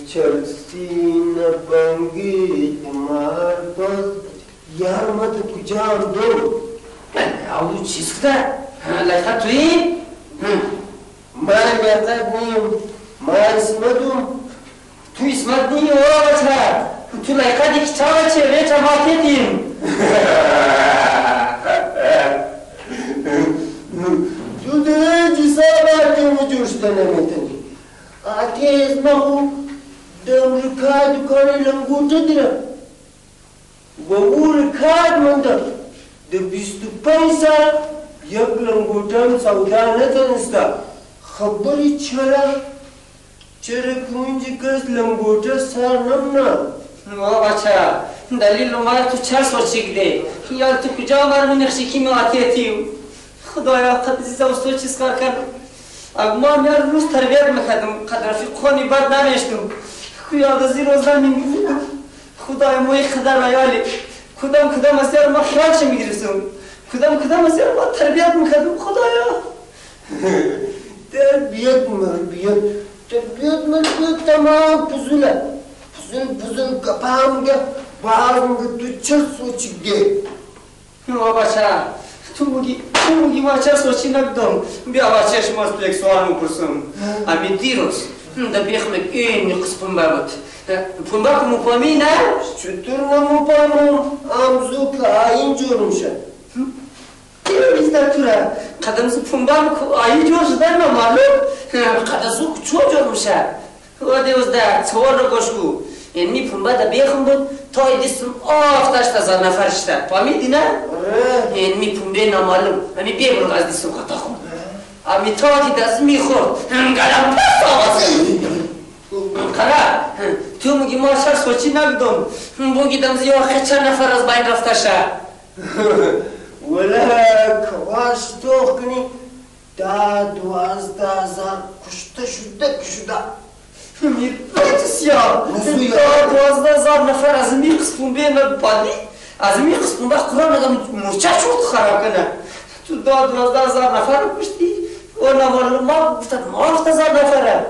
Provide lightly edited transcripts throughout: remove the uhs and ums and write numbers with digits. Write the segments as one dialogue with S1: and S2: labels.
S1: چلسی نبنگی مرد یارمت کجا دو
S2: او چیز کده؟ لکه توی؟
S1: من لقب نیم من اسمدم
S2: تو اسمت نیم آبتا تو لکه دیگه چاوه چه ریچه ماتی دیم
S1: تو دیگه جیسا بردیم و جوشته نمیتنی آتی از مخو دمرکا دکانی لنگوته دیرم و او رکاد من دار ده 25 سال یک لنگوتم سودا نتنستا خبری چرا کنجی کس لنگوته سر نمنا
S2: بچه دلیل مرا تو چه سوچی گده یار تو کجا مرا نقشی کی میاتیتیو خدایا قد زیزا و تو چیز کار کرد اگه یار روز تربیت میکردم قدر فی خونی بد نمیشتم یاد از این روزا میگیدم خدای موی خدر ویالی کدام از یار ما خیالش میگرسم کدام از یار ما تربیت میکردم خدایا
S1: تربیت تمام پزوله پزول کپام گه باهم گه تو چه سوچی گه
S2: بچه تو موگی ما چه سوچی نکدم بیا بچه شما از تو یک سوال میپرسم امی دیروز دا بیخمک این قص پنبه بود پنبه که مپامی نه؟
S1: چطور نمپامم امزو که آین جور میشه
S2: بیز در توره قدمزو پنبه که آین جور شده نمالو قدمزو که چو جور میشه و دیوز در سوال رو گوش کو یعنی پنبه دا بیخم بود تا ایدیستم 8,000 نفر شده پامیدی نه؟ یعنی پنبه نمالو همی بیبرو از دیستم خطا خون امی تا که دست میخورد گلم پس آوازه خلا تو میگی ما شر سوچی نگدم بگیدم زیاد خیلی چند نفر از بین رفته شه
S1: ولی کواش تو کنی دا 12,000 کشته شده
S2: میر بیت سیاه دا 12,000 نفر از می قسمون بینه بادی از می قسمون با قرآن نگم مرچه شد خراب کنه تو دا 12,000 نفر رو کشتی و نمال ما گفتن ما 8,000 نفره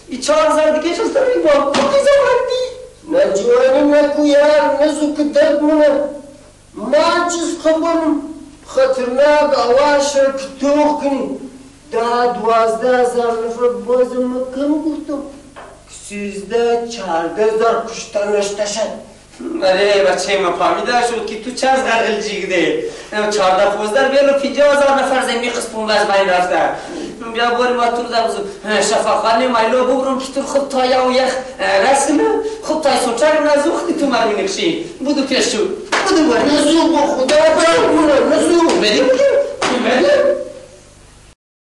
S2: ای 4,000 دیگه شد تایی با کدی زماندی
S1: نه جوانی نکو یار نزو که درد مونه ما چیز خبرم خطرناک آواش را که توق کنی دا 12,000 نفر بازم کم گفتم 13-14,000 کشته نشته شد
S2: اره بچه ما فهمیده شد که تو چه از غرقل جیگده 14-15 بیلو 50,000 نفر زمین قسمون از بین رفته بیا باری ما تو در شفاخانه مایلو بگرم که تو خوب تا یا و یخ رسمه خوب تای سوچه رو نزوختی تو مرمی نکشی بودو پیش شد بودو باری
S1: نزو با خدا برمونه